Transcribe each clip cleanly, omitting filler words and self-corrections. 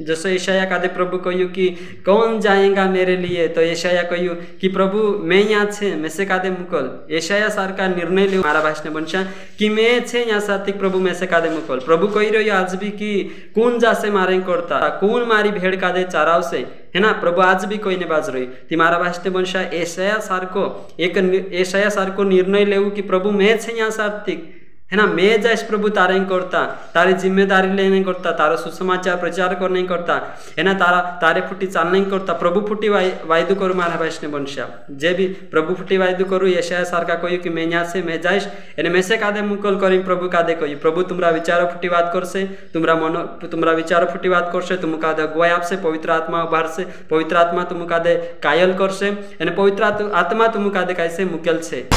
जसो यशाया कादे प्रभु कहू कि कौन जाएगा मेरे लिए, तो यशाया कहू कि प्रभु मैं यहाँ छे मैं कादे मुकल। यशाया सारका निर्णय ले मारा भाषण बनशा कि मैं छे यहाँ साथिक प्रभु मैं से कादे मुकल। प्रभु कही रही आज भी कि कौन जासे मारे करता, कौन मारी भेड़ कादे चाराव से, है ना। प्रभु आज भी कोई ने बाज रही ती मारा भाषण बनशा यशाया सारको निर्णय लेऊ कि प्रभु मैं छे यहाँ साथिक, है ना। मैं जाइस प्रभु तारे करता, तारी जिम्मेदारी लेने करता, तारा सुसमाचार प्रचार करने करता, है ना। तारे फुटी चाल नहीं करता, प्रभु फुटी वायदू करू मारा भाषण बनशा जे भी प्रभु फुटी वायदू करू। यशाया सारका कहू कि मैं यहाँ से मैं जाइस एने मैं से कादे मुकल करी। प्रभु कादे कहू प्रभु तुमरा विचार फुटी बात करसे, तुमरा विचार फुटी बात करसे, तुम कादे अगुवाई आपसे, पवित्र आत्मा उभार से, पवित्र आत्मा तुम कादे कायल करसे, एने पवित्र आत्मा तुम कादे कैसे मुकेल से।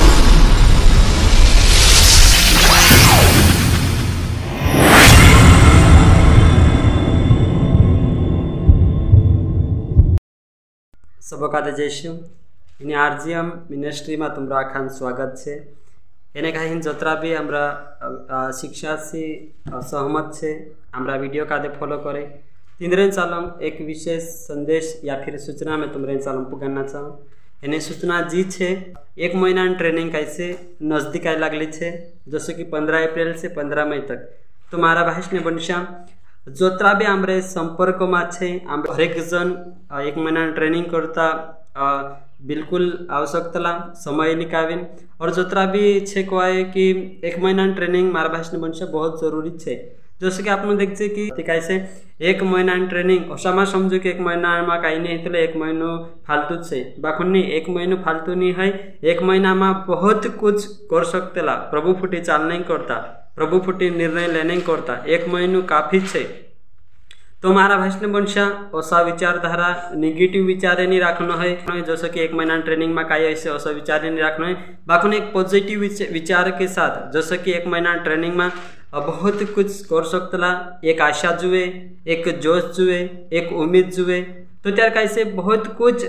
सबकादे जयशु इन आरजीएम मिनिस्ट्री में तुमरा आखान स्वागत है। एने कहीं जतरा भी हमरा शिक्षा से सहमत है हमरा वीडियो कादे फॉलो करे तिंद्रेन चालम एक विशेष संदेश या फिर सूचना में तुमरे चालम पुगाना चाहूँ। एने सूचना जी छे 1 महीना ट्रेनिंग कैसे नजदीक आए लगली है, जैसे कि 15 अप्रैल से 15 मई तक। तो मारा भाषण बनशा जोतरा भी आमरे संपर्क में छे, हरेक जन 1 महीना ट्रेनिंग करता बिल्कुल आवश्यकता समय निकालें। और जोतरा भी छे को आए कि 1 महीना ट्रेनिंग मारा भाषण बनशा बहुत जरूरी है। जैसे कि आपने देखते कि कैसे 1 महीना ट्रेनिंग असामा समझो कि 1 महीना में कहीं नहीं तो 1 महीनो फालतू से बाखुन 1 महीनो फालतू नहीं है। 1 महीना में बहुत कुछ कर सकते प्रभु फुटी चाल नहीं करता, प्रभु फुटी निर्णय लेने करता, 1 महीनो काफी है। तो मारा भाषण बनशा ऐसा विचारधारा नेगेटिव विचार नहीं रखना है, जैसे कि 1 महीना ट्रेनिंग में कहीं ऐसे ऐसा विचार नहीं रखना है। बाखुन एक पॉजिटिव विचार के साथ, जैसे कि 1 महीना ट्रेनिंग में बहुत कुछ कर सकता, एक आशा जुए, एक जोश जुए, एक उम्मीद जुए। तो त्यार कैसे बहुत कुछ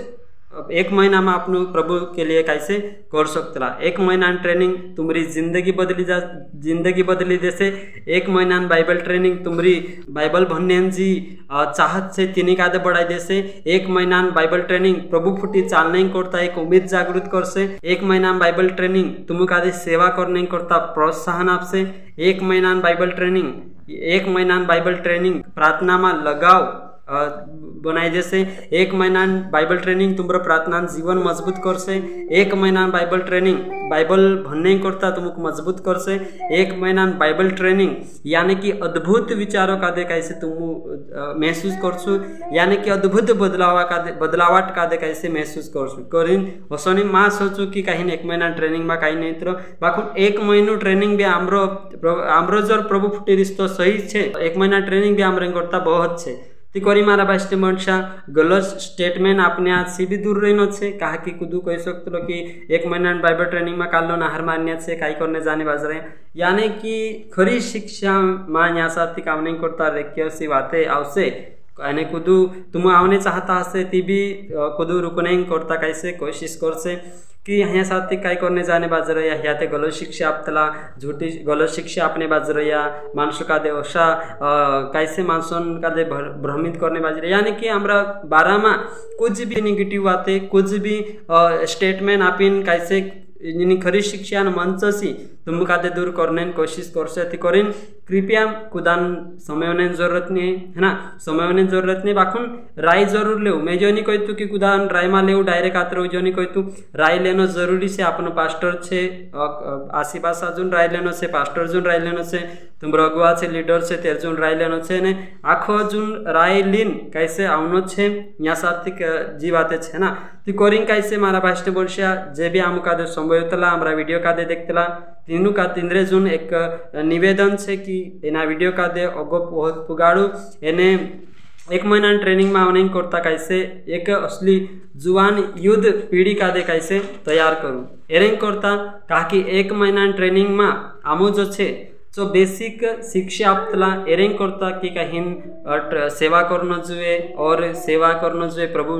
1 महीना में अपने प्रभु के लिए कैसे कर सकता। 1 महीना ट्रेनिंग तुम्हारी जिंदगी बदली जैसे 1 महीना बाइबल ट्रेनिंग तुम्हारी बाइबल भन्ने जी चाहत से तिनी कादे बढ़ाई जैसे 1 महीना बाइबल ट्रेनिंग प्रभु फुटी चाल नहीं करता, एक उम्मीद जागृत कर से। 1 महीना बाइबल ट्रेनिंग तुम कादे सेवा कर नहीं करता, प्रोत्साहन आपसे। 1 महीना बाइबल ट्रेनिंग प्रार्थना में लगाव बनाई जैसे। 1 महीना बाइबल ट्रेनिंग तुम्हारा प्रार्थना जीवन मजबूत कर से। 1 महीना बाइबल ट्रेनिंग बाइबल भन्ने करता तुमको मजबूत कर से। 1 महीना बाइबल ट्रेनिंग यानी कि अद्भुत विचारों का दे कैसे तुम महसूस कर सु, यानी कि अद्भुत बदलावट का दे कैसे महसूस कर सु करीन हसनी माँ सोचू कि कहीं 1 महीना ट्रेनिंग में कहीं नहीं तो बाखुन 1 महीनो ट्रेनिंग भी आमरो जर प्रभु फुटी रिश्तो सही है। 1 महीना ट्रेनिंग भी आमरे करता बहुत है। तिकोरी मारा भाषण बनशा गलत स्टेटमेंट अपने आज से भी दूर रहना छे। कहा कि कुदू कह सकते कि 1 महीना बाइबल ट्रेनिंग में कालो नाहर मान्य से काई करने जाने बाज रहे, यानी कि खरी शिक्षा माँ यहाँ साथी काम नहीं करता रेख्य सी बातें आवसे कहने कुदू तुम आवने चाहता से ती भी कुदू रुक नहीं करता कैसे कोशिश कर से कि यहाँ साथी काई करने जाने बाज रहा या ते गलत शिक्षा आपतला झूठी गलत शिक्षा अपने बाज रहा मानसों का दे ओषा कैसे मानसों का दे भ्रमित करने बाज रहे, यानी कि हमरा बारह में कुछ भी निगेटिव बातें कुछ भी स्टेटमेंट आपिन कैसे खरी शिक्षा मंच सी तुम कादे दूर करने कोशिश कर सकती करीन। कृपया कुदान समय होने जरूरत नहीं है ना, समय होने जरूरत नहीं। बाखुन राय जरूर ले, मैं जो नहीं कहतु कि कुदान राय में ले डायरेक्ट आते जो नहीं कहतु राय लेना जरूरी से। आपनो पास्टर छे आशीपास जुन राय लेनो से, पास्टर जुन राय लेनो से, तुम अगुआ से लीडर से तेर जुन राय लेनो छे ने आखो जुन राय लीन कैसे आवनो छे यहाँ सार्थिक जी बातें छे ना। तो करिंग कैसे मारा भाषण बोलशा जे भी आम कादे संभव होतला हमारा वीडियो कादे देखतला तीनू का तिंद्रे जुन एक निवेदन छे कि एना वीडियो कादे अगो पुगाड़ू एने 1 महीना ट्रेनिंग में नहीं करता कैसे एक असली जुआन युद्ध पीढ़ी का दे कैसे तैयार करूँ एरेंग करता कहा कि 1 महीना ट्रेनिंग में आमो जो छे जो बेसिक शिक्षा आपतला एरेंग करता कि कहीं सेवा करना जुए और सेवा करना जुए प्रभु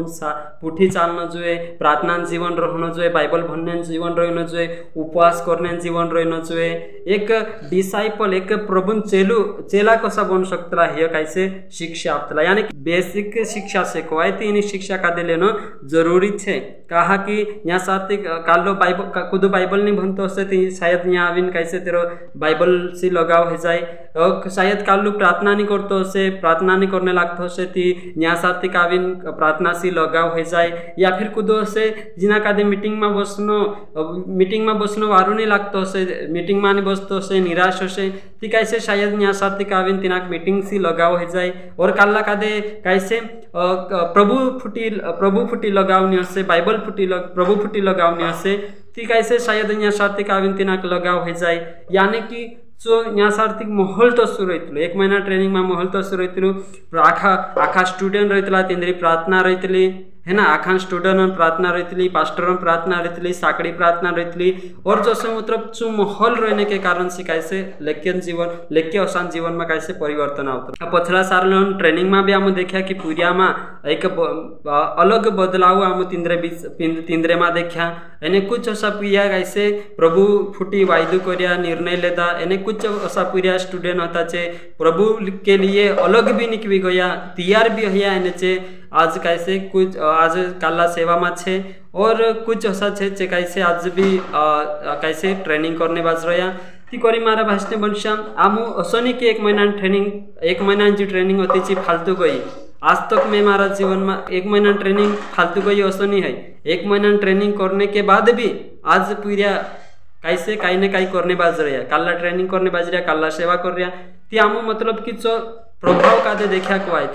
पुठी चालना जुए प्रार्थना जीवन रहना जुए बाइबल भन्ने जीवन रहना जुए उपवास करने जीवन रहना जुए एक डिसाइपल एक प्रभु चेला कसा बनू शकतला हे कैसे शिक्षा आपतला यानी बेसिक शिक्षा से कोई तीन शिक्षा का लेना जरूरी है। कहा कि यहाँ साथ कालो बाइबल खुद बाइबल नहीं बनते से शायद यहाँ आविन कैसे तेरो बाइबल से लगाव हो जाए और शायद कालू प्रार्थना नहीं करते से प्रार्थना नहीं करने लगते से ती यहाँ साथ आविन प्रार्थना से लगाव हो जाए या फिर खुद से जिना का मीटिंग में बसनो वारू नहीं लगते से मीटिंग में नहीं बसते से निराश हो से ती कैसे शायद यहाँ साथ आविन तिनाक मीटिंग से लगाव हो जाए और काल्ला का दे कैसे प्रभु फुटी लगावनी से बाइबल प्रभु फुटी लगावनी से ती कैसे शायद यहाँ सार्थिक आविन तिनाक लगाव हो जाए यानी कि जो यहाँ सार्थिक माहौल तो शुरू रही 1 महीना ट्रेनिंग में माहौल तो शुरू रही आखा स्टूडेंट रही तिंद्री प्रार्थना रही है ना आखा स्टूडेंट प्रार्थना रही पास्टर प्रार्थना रही साकड़ी प्रार्थना रही और जो से मतलब जो माहौल रहने के कारण से कैसे लेके असान जीवन में कैसे परिवर्तन आता पछला साल ट्रेनिंग में भी हम देखा कि पूरिया में एक अलग बदलाव हम तिंद्रे में देखा एने कुछ ऐसा पूरिया कैसे प्रभु फुटी वायदु करिया निर्णय लेता एने कुछ ऐसा पूरिया स्टूडेंट होता चे प्रभु के लिए अलग भी निकली गया तैयार भी होया एने चे आज कैसे कुछ आज काला सेवा में छे और कुछ ऐसा छे कैसे आज भी कैसे ट्रेनिंग करने बाज रहा ती करी मारा भाषण बनश्याम आमु असं नहीं कि 1 महीना ट्रेनिंग 1 महीना जी ट्रेनिंग होती थी फालतू गई आज तक मैं हमारा जीवन में 1 महीना ट्रेनिंग फालतू गई असं नहीं है 1 महीना ट्रेनिंग करने के बाद भी आज पूरा कैसे कहीं ना कहीं करने बाज रहा काला ट्रेनिंग करने बाज रहा काला सेवा कर रहा ती आमु मतलब कि जो प्रभाव का दे देखा को आए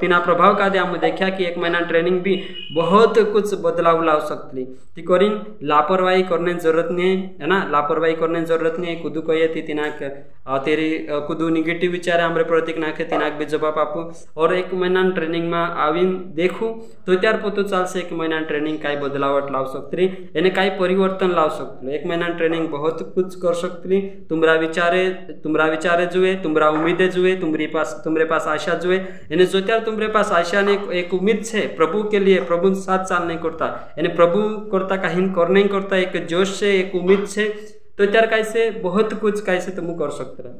तिना प्रभाव का दे हम देखा कि 1 महीना ट्रेनिंग भी बहुत कुछ बदलाव ला सकती ती करीन लापरवाही करने जरूरत नहीं है ना लापरवाही करने जरूरत नहीं है कुदू कहे थी तिनाक तेरी कुदू निगेटिव विचार हमारे प्रतीक नाखे तिनाक भी जवाब आपू और 1 महीना ट्रेनिंग में आवीन देखू तो त्यार पतो चाल से 1 महीना ट्रेनिंग काई बदलावट लाव सकती एने काई परिवर्तन लाव सकती 1 महीना ट्रेनिंग बहुत कुछ कर सकती तुमरा विचारे जुए तुमरा उम्मीदें जुए तुम्हारे पास आशा जो है यानी जो त्यार तुम्हारे पास आशा ने एक उम्मीद है प्रभु के लिए प्रभु साथ चाल नहीं करता यानी प्रभु करता कहीं कर नहीं करता एक जोश से एक उम्मीद से तो त्यार कैसे बहुत कुछ कैसे तुम कर सकते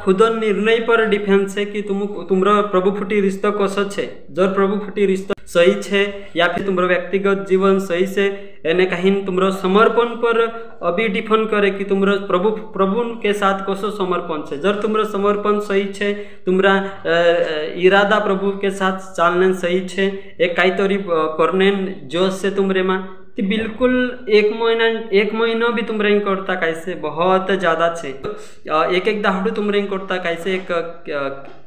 खुद निर्णय पर डिफेंस है कि तुम्हारा प्रभु फुटी रिश्ता कसो छे जर प्रभु फुटी रिश्ता सही छे या फिर तुम्हारा व्यक्तिगत जीवन सही से यानी कहीं तुम्हारा समर्पण पर अभी डिफेंड करे कि तुम्हारा प्रभु के साथ कसो समर्पण छे जर तुम्हारा समर्पण सही छे तुम्हारा इरादा प्रभु के साथ चालने सही छे एक कई तरी करने जोश से तुम्हारे में तो बिल्कुल 1 महीना भी तुम रैंक करता कैसे बहुत ज़्यादा छे एक दाहड़ू तुम रैंक करता कैसे एक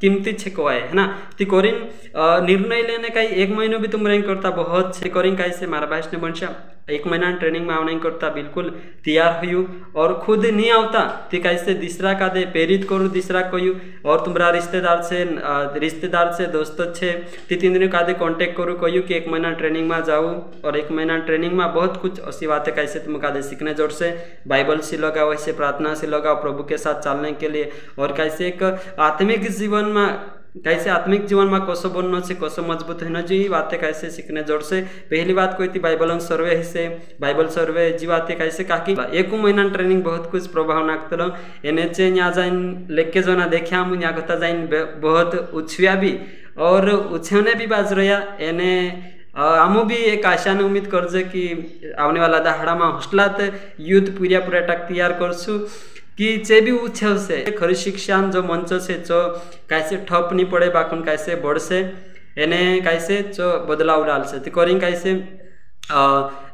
कीमती छे को है ना ती करीन निर्णय लेने का 1 महीना भी तुम रैंक करता बहुत छे करीन कैसे मारा भाष ने बनशा 1 महीना ट्रेनिंग में नहीं करता बिल्कुल तैयार हुई और खुद नहीं आता ती कैसे दूसरा का दे प्रेरित करूँ दूसरा कहूँ और तुम्हारा रिश्तेदार से दोस्त छे ती 3 दिन का दे कॉन्टेक्ट करूँ कहूँ कि 1 महीना ट्रेनिंग में जाऊँ और 1 महीना ट्रेनिंग में बहुत कुछ ऐसी बातें कैसे तुम का दे सीखने जोर से बाइबल से लगाओ ऐसे प्रार्थना से लगाओ प्रभु के साथ चलने के लिए और कैसे एक आत्मिक जीवन में कैसे आत्मिक जीवन में कसो बनना से कसो मजबूत होना जी बातें कैसे सीखने जोर से पहली बात कोई थी बाइबल सर्वे हिस्से बाइबल सर्वे जी बातें कैसे काकी 1 महीना ट्रेनिंग बहुत कुछ प्रभाव नागतलो एने चे यहाँ जाइन लेके जो ना देखे हम यहाँ कथा जाइन बहुत उछविया भी और उछवने भी बाज रहा एने आमो भी एक आशा ने उम्मीद कर कि आने वाला दहाड़ा में हॉस्टलात यूथ पूरा टक तैयार करसु कि चे भी उत्सव से खरी शिक्षा जो मंच से जो कैसे ठप नहीं पड़े बाकुन कैसे बढ़ से एने कैसे जो बदलाव डाल से करें कैसे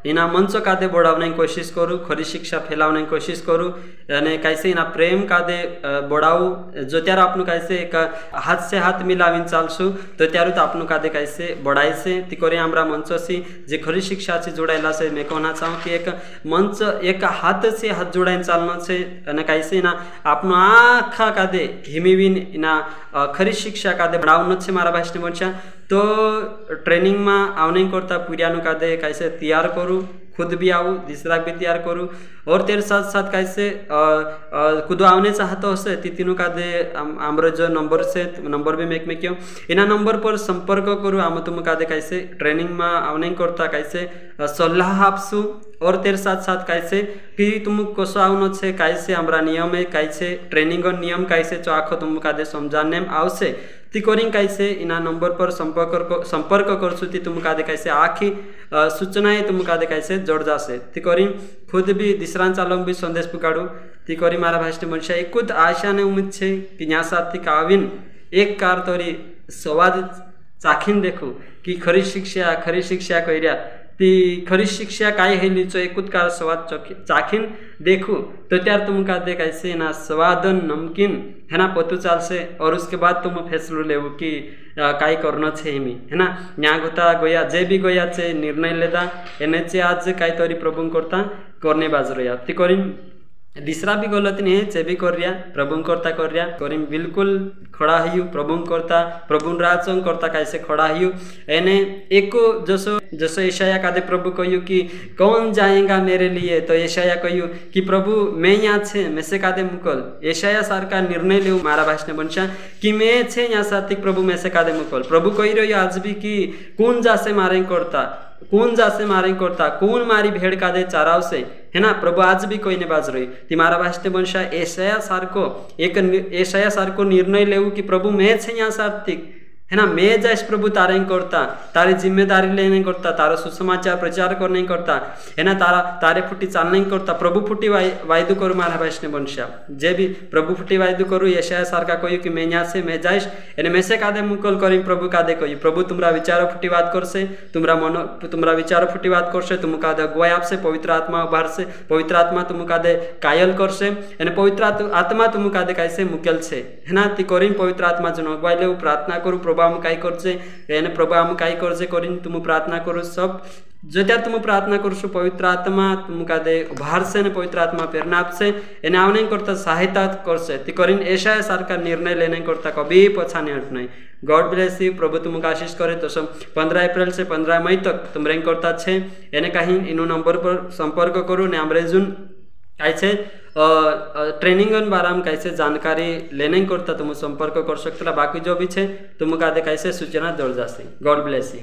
इना मंच का दे बढ़ाने की कोशिश करूँ खरी शिक्षा फैलाने की कोशिश करूँ यानी कैसे इना प्रेम का दे बढ़ाऊ जो त्यार आपनु कैसे एक हाथ से हाथ मिलाविन चालसु तो त्यारू तो आपनु का दे कैसे बढ़ाई से ती करे हमरा मंच से जे खरी शिक्षा से जोड़ाइला से मैं कहना चाहूँ कि एक मंच एक हाथ से हाथ जोड़ाइन चालना से कैसे ना आपनु आखा का दे हिमीविन इना खरी शिक्षा का दे बढ़ाउन से मारा भाषण बचा तो ट्रेनिंग में आउने करता पुर्यानु का दे कैसे तैयार करूँ खुद भी आऊँ दूसरा भी तैयार करूँ और तेरे साथ साथ कैसे खुद आवने चाहता हो से तीनों का दे आमर जो नंबर से नंबर भी मेक में क्यों इना नंबर पर संपर्क करूँ आम तुम का दे कैसे ट्रेनिंग में आवने करता कैसे सलाह आपसू और तेरे साथ साथ कैसे कि तुम कसो आवनो छे कैसे हमारा नियम है कैसे ट्रेनिंग और नियम कैसे चो आखो तुम का दे समझाने में आवसे ती कोरिंग कैसे इना नंबर पर संपर्क करसु ती तुम का दे कैसे आखी सूचनाएं तुम का दे कैसे जोड़ जासे ती कोरिंग खुद भी दिसरान चालों भी संदेश पुकाड़ू ती कोरी मारा भाष्ट मनुष्य एक खुद आशा ने उम्मीद छे कि यहाँ साथ ती काविन एक कार तोरी स्वाद चाखीन देखू कि खरी शिक्षा करिया ती खरी शिक्षा काय हेली चो एकूत कार स्वाद चाखीन देखू तो त्यार तुम का दे कैसे ना स्वादन नमकीन है ना पतु चाल से और उसके बाद तुम फैसलो लेवू कि काय करना छे मी है ना यहाँ गोता गोया जे भी गोया छे निर्णय लेता एने चे आज काय तोरी प्रभु करता करने बाज रहा ती करी दूसरा भी गलत नहीं है चे भी कर रिया प्रभु करता कर रिया करी बिल्कुल खड़ा हियू प्रभु करता प्रभु राचन करता कैसे खड़ा हियू एने एको जसो जसो यशाया का दे प्रभु कहू कि कौन जाएगा मेरे लिए तो यशाया कहू कि प्रभु मैं यहाँ छे मैं से का दे मुकल यशाया सार का निर्णय ले मारा भाषण बनशा कि मैं छे यहाँ साथिक प्रभु मैं से का दे मुकल प्रभु कही रही आज भी कि कौन जासे मारे करता कौन जासे मारे करता कौन मारी भेड़ का दे चाराव से है ना प्रभु आज भी कोई ने बाज रही ती मारा भाषण बनशा यशाया सार को निर्णय लेऊ कि प्रभु मैं छे यहाँ साथिक है ना मैं जाइस प्रभु तारे करता तारी जिम्मेदारी लेने करता तारा सुसमाचार प्रचार करने करता है ना तारे फुटी चालने करता प्रभु फुटी वायदू करू मारा भाषण बनशा जे भी प्रभु फुटी वायदू करू यशाया सार का कहू कि मैं यहाँ से मैं जाइस एने मैं से कादे मुकल करी प्रभु कादे कहू प्रभु तुमरा विचार फुटी बात कर से तुमरा विचार फुटी बात कर से तुम कादे अगुवाई आप से पवित्र आत्मा उभार से पवित्र आत्मा तुम कादे कायल कर से एने पवित्र आत्मा तुम कादे कैसे मुकेल से है ना ती करी पवित्र आत्मा जो अगुवाई ले प्रार्थना करू प्रभु हम काय करचे यानी प्रभु हम काय करचे करीन तुम प्रार्थना करू सब जो त्या तुम प्रार्थना करू पवित्र आत्मा तुम का दे उभार से ने पवित्र आत्मा प्रेरणा से एने आवने करता सहायता करसे ती करीन ऐसा सारखा निर्णय लेने करता कभी पछाने हट नहीं गॉड ब्लेस यू प्रभु तुमको आशीष करे तो सब 15 अप्रैल से 15 मई तक तुम रैंक करता छे एने कहीं इनो नंबर पर संपर्क करू ने हमरे जुन कैसे ट्रेनिंग बारे में कैसे जानकारी लेने करता तुम संपर्क कर सकते बाकी जो भी है तुम का कैसे सूचना दौड़ जासी गॉड ब्लेस यू।